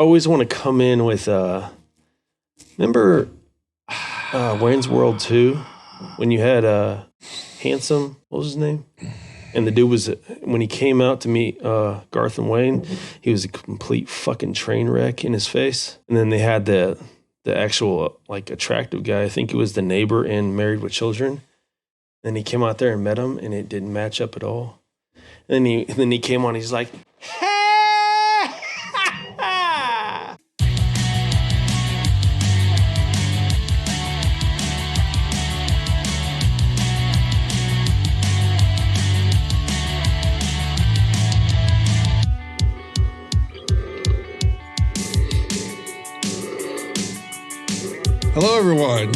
always want to come in with, remember Wayne's World 2 when you had Handsome, what was his name? And the dude was, when he came out to meet Garth and Wayne, he was a complete fucking train wreck in his face. And then they had the actual like attractive guy, I think he was the neighbor in Married with Children. And he came out there and met him, and it didn't match up at all. And then he came on, he's like, hello, everyone.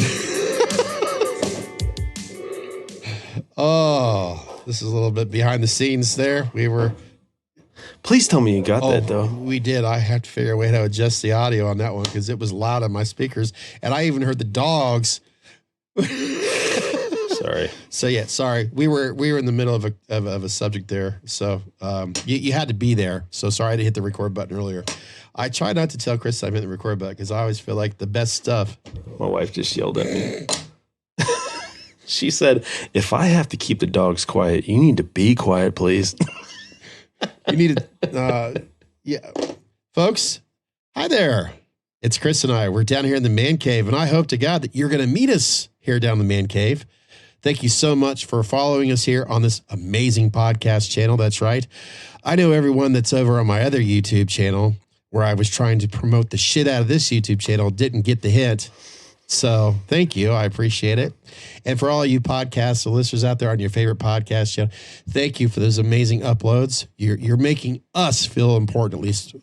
Oh, this is a little bit behind the scenes there. Please tell me you got that, though. We did. I had to figure a way to adjust the audio on that one because it was loud on my speakers. And I even heard the dogs. Sorry. So, yeah, sorry. We were in the middle of a subject there. So you had to be there. So sorry to hit the record button earlier. I try not to tell Chris I'm in the record button because I always feel like the best stuff. My wife just yelled at me. She said, if I have to keep the dogs quiet, you need to be quiet, please. You need to, yeah. Folks, hi there. It's Chris and I. We're down here in the man cave, and I hope to God that you're going to meet us here down the man cave. Thank you so much for following us here on this amazing podcast channel. That's right. I know everyone that's over on my other YouTube channel where I was trying to promote the shit out of this YouTube channel didn't get the hint. So thank you. I appreciate it. And for all you podcast listeners out there on your favorite podcast channel, thank you for those amazing uploads. You're making us feel important, at least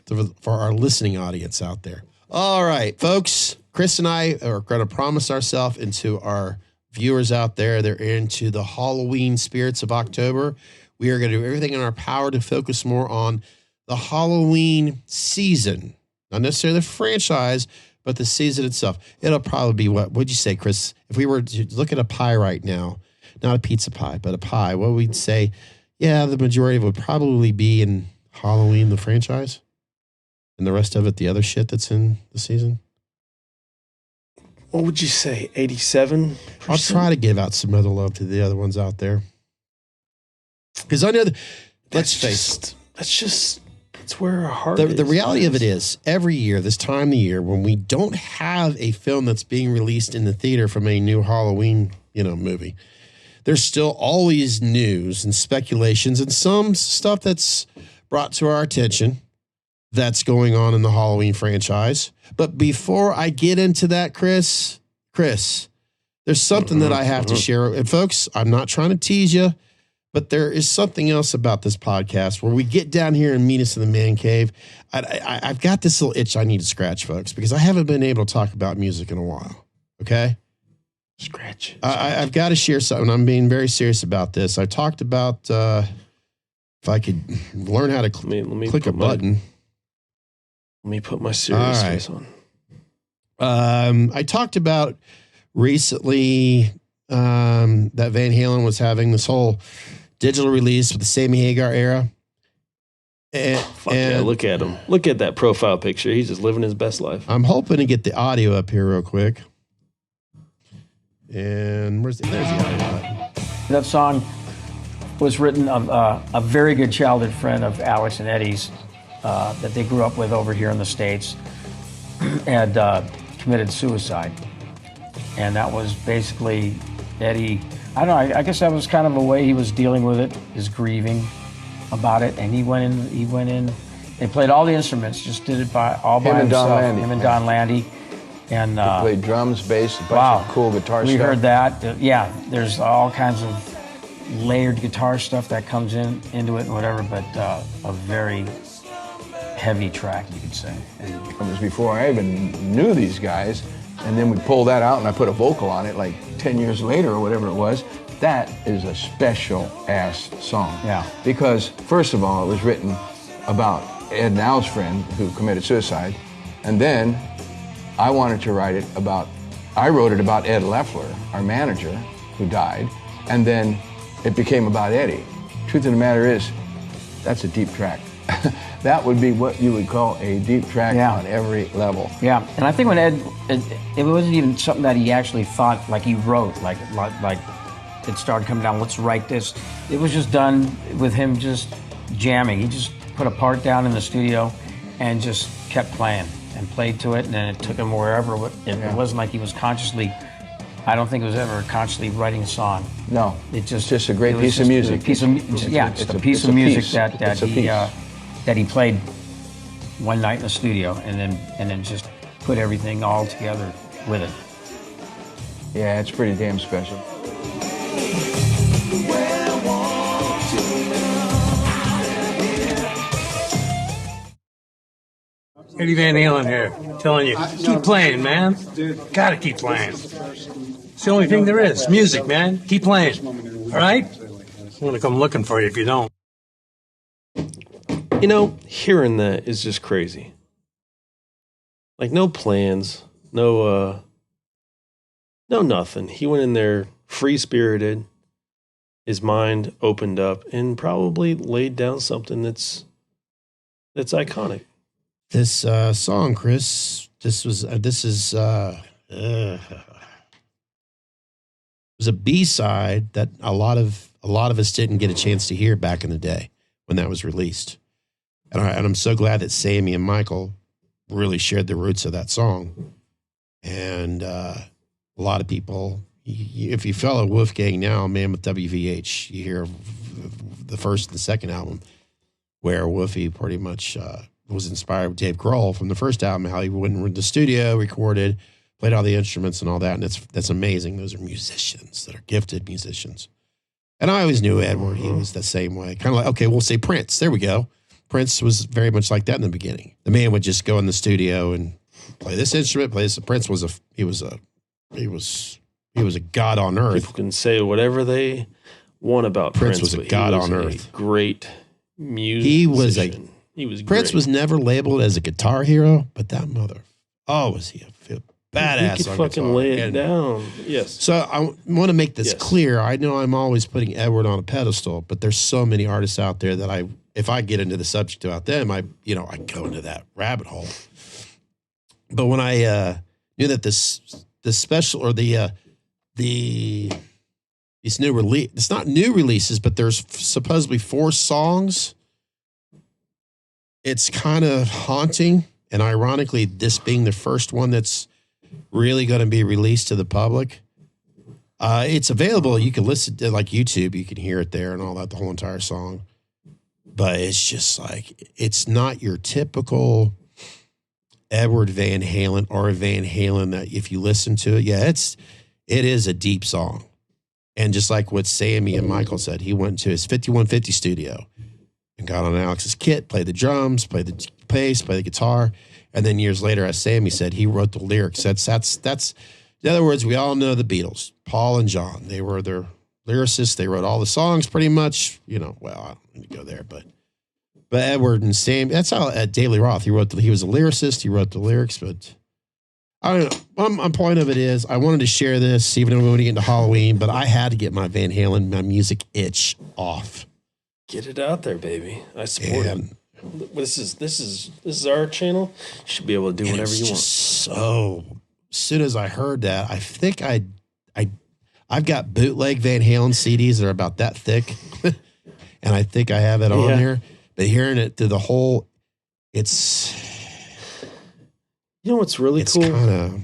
for our listening audience out there. All right, folks, Chris and I are going to promise ourselves into our viewers out there. They're into the Halloween spirits of October. We are going to do everything in our power to focus more on the Halloween season, not necessarily the franchise, but the season itself. It'll probably be what would you say, Chris? If we were to look at a pie right now, not a pizza pie, but a pie, what we'd say, yeah, the majority of it would probably be in Halloween, the franchise, and the rest of it, the other shit that's in the season. What would you say, 87%? I'll try to give out some other love to the other ones out there. Because I know that, let's face it. It's where our heart is. The reality of it is, every year, this time of the year, when we don't have a film that's being released in the theater from a new Halloween, movie, there's still always news and speculations and some stuff that's brought to our attention that's going on in the Halloween franchise. But before I get into that, Chris, there's something that I have to share. And folks, I'm not trying to tease you, but there is something else about this podcast where we get down here and meet us in the man cave. I've got this little itch I need to scratch, folks, because I haven't been able to talk about music in a while. Okay? Scratch. I've got to share something. I'm being very serious about this. I talked about if I could learn how to click a button. Let me put my serious face on. I talked about recently that Van Halen was having this whole digital release with the Sammy Hagar era. And yeah, look at him. Look at that profile picture. He's just living his best life. I'm hoping to get the audio up here real quick. And there's the audio button. That song was written of a very good childhood friend of Alex and Eddie's that they grew up with over here in the States and committed suicide. And that was basically Eddie, I don't know, I guess that was kind of a way he was dealing with it, his grieving about it. And he went in, they played all the instruments, just did it by himself. Him and Don Landy. And he played drums, bass, a bunch of cool guitar stuff. We heard that. Yeah, there's all kinds of layered guitar stuff that comes into it and whatever, but a very heavy track, you could say. And it was before I even knew these guys. And then we pulled that out and I put a vocal on it like 10 years later or whatever it was. That is a special ass song. Yeah. Because first of all, it was written about Ed and Al's friend who committed suicide. And then I wanted to write it about, I wrote it about Ed Leffler, our manager, who died. And then it became about Eddie. Truth of the matter is, that's a deep track. That would be what you would call a deep track on every level. Yeah, and I think when Ed, it wasn't even something that he actually thought, like he wrote, like it started coming down, let's write this. It was just done with him just jamming. He just put a part down in the studio and just kept playing and played to it, and then it took him wherever. It wasn't like he was consciously, I don't think it was ever consciously writing a song. No, it's just a great piece of music. It's a piece of music that he played one night in the studio, and then just put everything all together with it. Yeah, it's pretty damn special. Eddie Van Halen here, telling you, keep playing, man. Gotta keep playing. It's the only thing there is. Music, man. Keep playing. All right? I'm gonna come looking for you if you don't. You know, hearing that is just crazy. Like, no plans, no nothing. He went in there free-spirited. His mind opened up and probably laid down something that's iconic. This song, Chris, it was a B-side that a lot of us didn't get a chance to hear back in the day when that was released. And I'm so glad that Sammy and Michael really shared the roots of that song. And a lot of people, if you follow Wolfgang now, Man with WVH, you hear the first and the second album where Wolfie pretty much was inspired with Dave Grohl from the first album, how he went in the studio, recorded, played all the instruments and all that. And that's amazing. Those are musicians that are gifted musicians. And I always knew Edward. He was the same way. Kind of like, okay, we'll say Prince. There we go. Prince was very much like that in the beginning. The man would just go in the studio and play this instrument, play this. Prince was a god on earth. People can say whatever they want about Prince. Was a god on earth. A great musician. He was Prince great. was never labeled as a guitar hero, but that was he a badass. He could fucking lay it down. Yes. So I want to make this clear. I know I'm always putting Edward on a pedestal, but there's so many artists out there that if I get into the subject about them, I go into that rabbit hole. But when I knew that the special or these new release, it's not new releases, but there's supposedly 4 songs. It's kind of haunting, and ironically, this being the first one that's really going to be released to the public. It's available. You can listen to like YouTube. You can hear it there and all that, the whole entire song. But it's just like, it's not your typical Edward Van Halen or Van Halen that if you listen to it, it is a deep song. And just like what Sammy and Michael said, he went to his 5150 studio and got on Alex's kit, played the drums, played the bass, played the guitar. And then years later, as Sammy said, he wrote the lyrics. That's in other words, we all know the Beatles, Paul and John. They were their lyricists. They wrote all the songs pretty much. I don't need to go there, but Edward and Sam, that's how at Daily Roth, he was a lyricist. He wrote the lyrics, but I don't know. My point of it is I wanted to share this, even though we want to get into Halloween, but I had to get my Van Halen, my music itch off. Get it out there, baby. I support it. This is our channel. You should be able to do whatever you want. So as soon as I heard that, I think I've got bootleg Van Halen CDs that are about that thick, and I think I have it on there. But hearing it through the whole, it's what's really cool? Kind of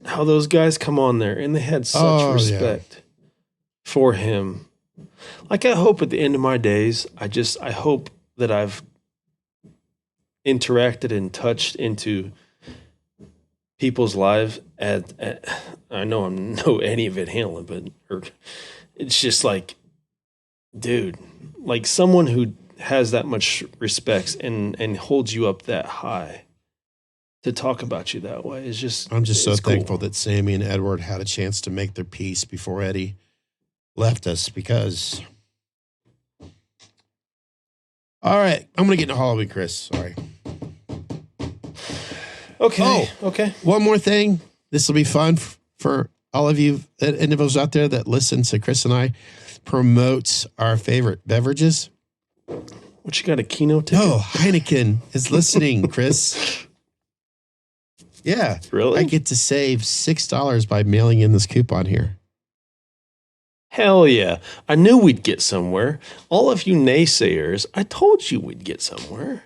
how those guys come on there and they had such respect for him. Like, I hope at the end of my days, I hope that I've interacted and touched into people's lives I know I'm no Eddie Van Halen, but it's just like, dude, like someone who has that much respect and holds you up that high to talk about you that way is just, I'm just so thankful that Sammy and Edward had a chance to make their peace before Eddie left us, because all right, I'm going to get into Halloween, Chris. Sorry. Okay. Okay. One more thing. This will be fun for all of you individuals out there that listen to Chris and I promote our favorite beverages. What, you got a Keno ticket? No, Heineken is listening, Chris. Yeah. Really? I get to save $6 by mailing in this coupon here. Hell yeah. I knew we'd get somewhere. All of you naysayers, I told you we'd get somewhere.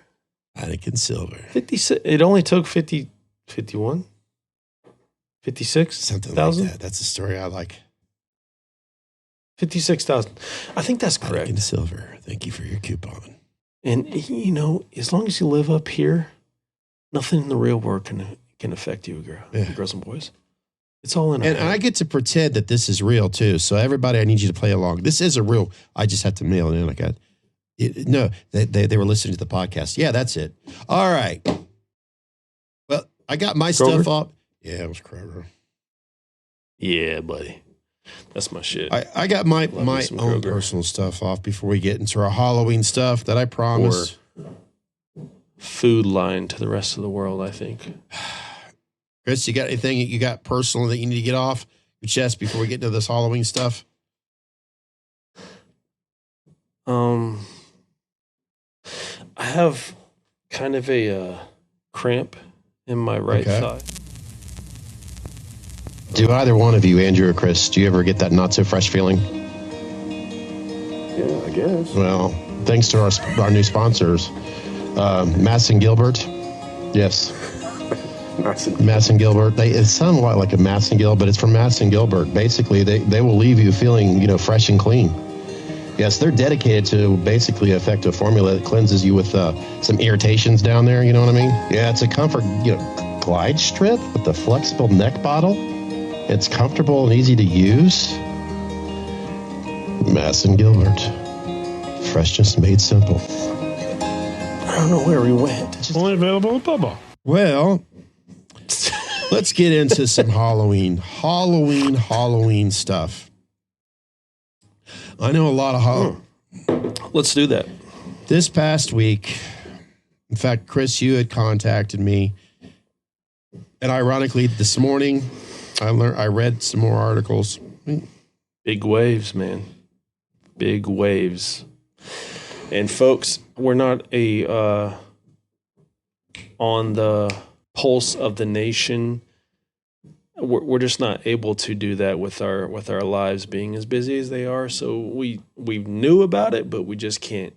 Heineken Silver. 56. It only took 50, 51? 56? Something like that. That's a story I like. 56,000. I think that's correct. Heineken Silver. Thank you for your coupon. And, you know, as long as you live up here, nothing in the real world can affect you, girls and boys. It's all in our And head. I get to pretend that this is real, too. So, everybody, I need you to play along. This is a real, I just have to mail it in. No, they were listening to the podcast. Yeah, that's it. All right. Well, I got my Kroger? stuff off. Yeah, it was Kroger. Yeah, buddy. That's my shit. I got my me some own Kroger. personal stuff off before we get into our Halloween stuff that I promised. Food line to the rest of the world, I think. Chris, you got anything you got personal that you need to get off your chest before we get into this Halloween stuff? I have kind of a cramp in my right thigh. Do either one of you, Andrew or Chris, do you ever get that not so fresh feeling? Yeah, I guess. Well, thanks to our new sponsors, Mass and Gilbert. Yes. Mass and Gilbert. It sounds a lot like a Mass and Gil, but it's from Mass and Gilbert. Basically, they will leave you feeling, fresh and clean. Yes, they're dedicated to basically effective formula that cleanses you with some irritations down there. You know what I mean? Yeah, it's a comfort, glide strip with the flexible neck bottle. It's comfortable and easy to use. Mass and Gilbert. Freshness made simple. I don't know where we went. Only available at Bubba. Well, let's get into some Halloween stuff. I know a lot of Let's do that. This past week, in fact, Chris, you had contacted me, and ironically, this morning, I read some more articles. Big waves, man. Big waves. And folks, we're not on the pulse of the nation. We're just not able to do that with our lives being as busy as they are. So we knew about it, but we just can't.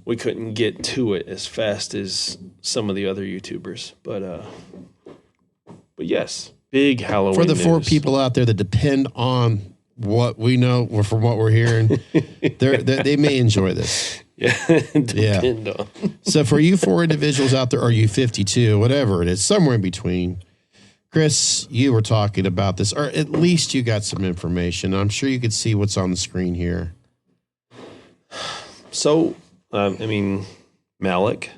We couldn't get to it as fast as some of the other YouTubers. But yes, big Halloween For the news. 4 people out there that depend on what we know from what we're hearing, they may enjoy this. Yeah, depend on. So for you 4 individuals out there, or you 52, whatever it is, somewhere in between. Chris, you were talking about this, or at least you got some information. I'm sure you could see what's on the screen here. So, Malik,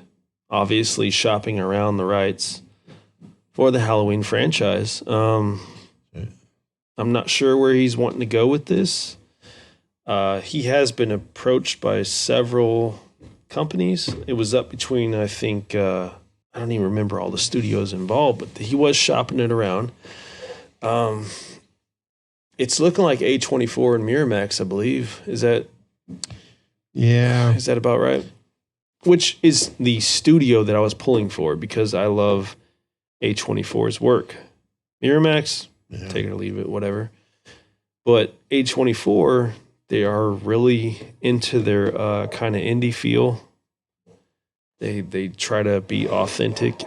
obviously shopping around the rights for the Halloween franchise. I'm not sure where he's wanting to go with this. He has been approached by several companies. It was up between, I think, I don't even remember all the studios involved, but he was shopping it around. It's looking like A24 and Miramax, I believe. Is that about right? Which is the studio that I was pulling for because I love A24's work. Miramax, take it or leave it, whatever. But A24, they are really into their kind of indie feel. They try to be authentic.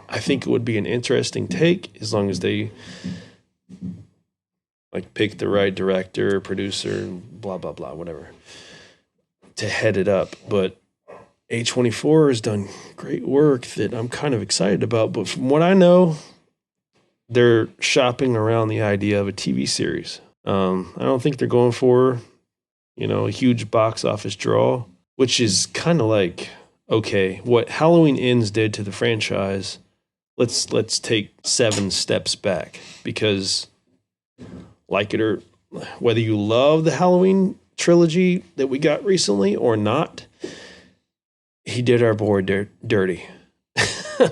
I think it would be an interesting take as long as they pick the right director, producer, blah, blah, blah, whatever, to head it up. But A24 has done great work that I'm kind of excited about. But from what I know, they're shopping around the idea of a TV series. I don't think they're going for, a huge box office draw, which is kind of like, okay, what Halloween Ends did to the franchise, let's take 7 steps back, because like it or whether you love the Halloween trilogy that we got recently or not, he did our boy dirty.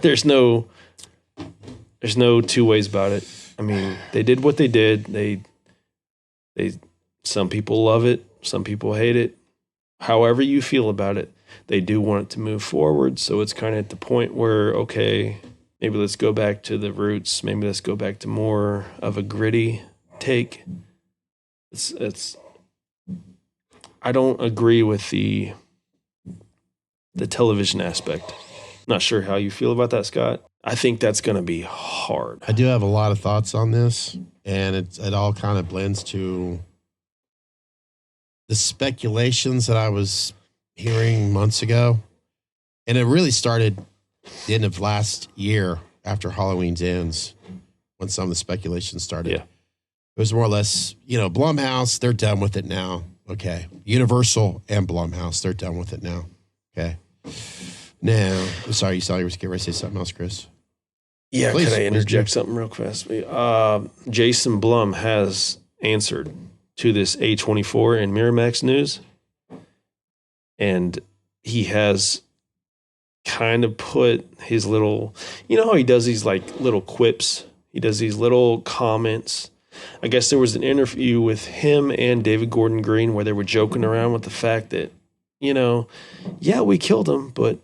There's no 2 ways about it. I mean, they did what they did. They some people love it, some people hate it. however you feel about it, they do want it to move forward. So it's kind of at the point where, okay, maybe let's go back to the roots. Maybe let's go back to more of a gritty take. I don't agree with the television aspect. Not sure how you feel about that, Scott. I think that's going to be hard. I do have a lot of thoughts on this, and it all kind of blends to the speculations that I was hearing months ago. And it really started the end of last year after Halloween's ends when some of the speculation started. Yeah. It was more or less, Blumhouse, they're done with it now. Okay. Universal and Blumhouse, they're done with it now. Okay. Now, sorry, you were getting ready to say something else, Chris? Yeah, Please, can I interject something real fast? Jason Blum has answered to this A24 and Miramax news, and he has kind of put his little, how he does these like little quips? He does these little comments. I guess there was an interview with him and David Gordon Green where they were joking around with the fact that, yeah, we killed him, but,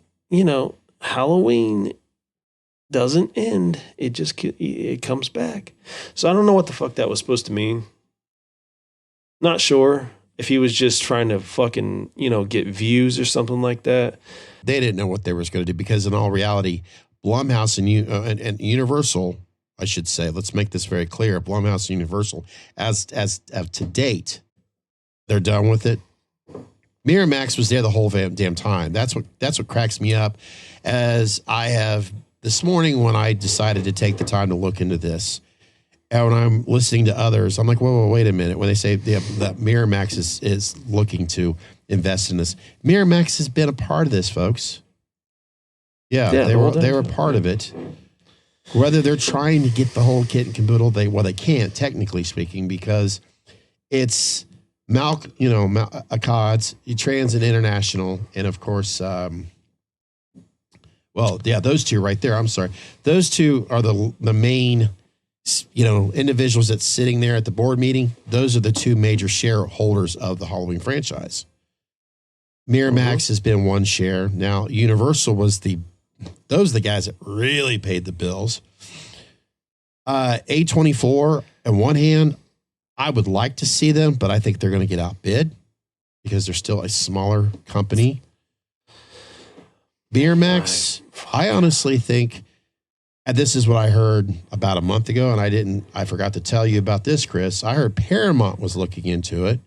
Halloween doesn't end. It comes back. So I don't know what the fuck that was supposed to mean. Not sure if he was just trying to fucking, get views or something like that. They didn't know what they were going to do because in all reality, Blumhouse and Universal, I should say, let's make this very clear. Blumhouse and Universal, as to date, they're done with it. Miramax was there the whole damn time. That's what cracks me up. As I have this morning when I decided to take the time to look into this, and when I'm listening to others, I'm like, whoa, wait a minute. When they say that Miramax is looking to invest in this, Miramax has been a part of this, folks. Yeah, they were part of it. Whether they're trying to get the whole kit and caboodle, they can't, technically speaking, because it's Accords, Transit International, and of course, those two right there. I'm sorry, those two are the main, individuals that's sitting there at the board meeting. Those are the two major shareholders of the Halloween franchise. Miramax has been one share. Now, Universal those are the guys that really paid the bills. A24, on one hand, I would like to see them, but I think they're going to get outbid because they're still a smaller company. Miramax, I honestly think, and this is what I heard about a month ago, and I forgot to tell you about this, Chris. I heard Paramount was looking into it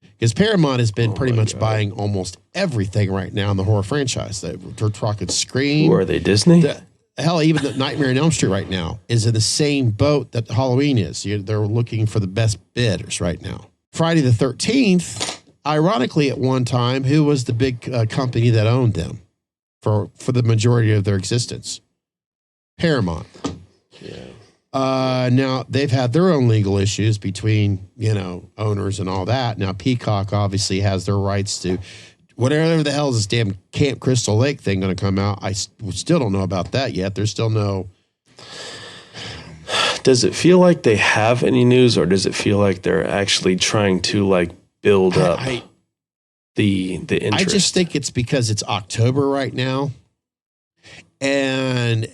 because Paramount has been pretty much buying almost everything right now in the horror franchise. They're talking Scream. Who are they, Disney? Hell, even the Nightmare on Elm Street right now is in the same boat that Halloween is. They're looking for the best bidders right now. Friday the 13th, ironically, at one time, who was the big company that owned them for the majority of their existence? Paramount. Yeah. Now, they've had their own legal issues between, owners and all that. Now, Peacock obviously has their rights to whatever the hell is this damn Camp Crystal Lake thing going to come out. I still don't know about that yet. There's still no. Does it feel like they have any news, or does it feel like they're actually trying to build up the interest? I just think it's because it's October right now. And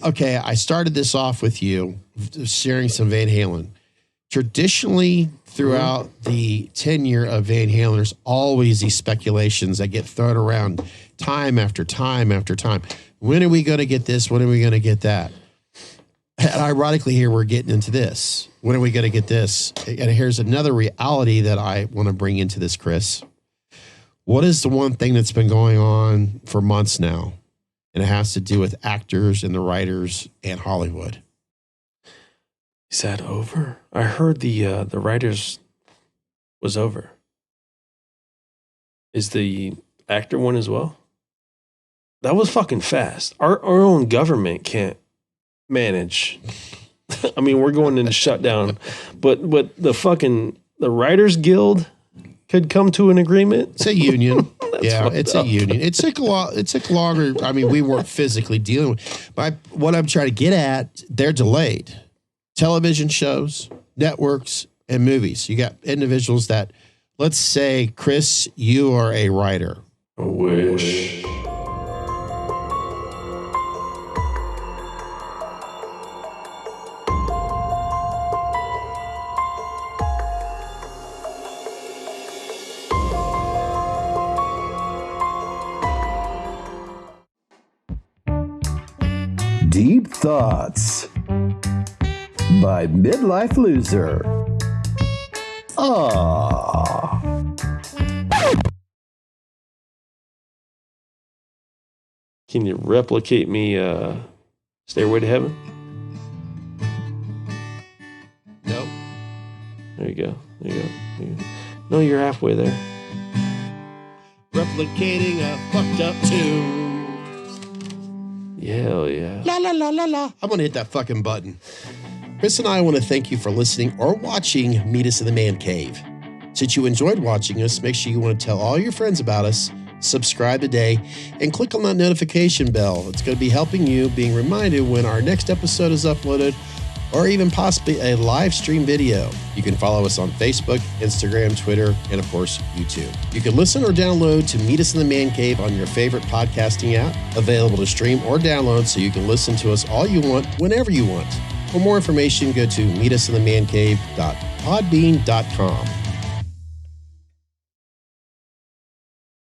okay, I started this off with you sharing some Van Halen. Traditionally, throughout the tenure of Van Halen, there's always these speculations that get thrown around time after time after time. When are we going to get this? When are we going to get that? And ironically, here we're getting into this. When are we going to get this? And here's another reality that I want to bring into this, Chris. What is the one thing that's been going on for months now? And it has to do with actors and the writers and Hollywood. Is that over? I heard the writers was over. Is the actor one as well? That was fucking fast. Our own government can't manage. I mean, we're going into shutdown, but the Writers Guild could come to an agreement. It's a union. Yeah, it's a union. It took longer. I mean, we weren't physically dealing with. But what I'm trying to get at, they're delayed. Television shows, networks, and movies. You got individuals that Let's say, Chris, you are a writer. I wish. Deep Thoughts by Midlife Loser. Ah. Can you replicate me Stairway to Heaven? No. There you go. There you go. There you go. No, you're halfway there. Replicating a fucked up tune. Hell yeah. La la la la la. I'm gonna hit that fucking button. Chris and I want to thank you for listening or watching Meet Us in the Man Cave. Since you enjoyed watching us, make sure you want to tell all your friends about us, subscribe today, and click on that notification bell. It's going to be helping you being reminded when our next episode is uploaded, or even possibly a live stream video. You can follow us on Facebook, Instagram, Twitter, and of course, YouTube. You can listen or download to Meet Us in the Man Cave on your favorite podcasting app, available to stream or download so you can listen to us all you want, whenever you want. For more information, go to meetusinthemancave.podbean.com.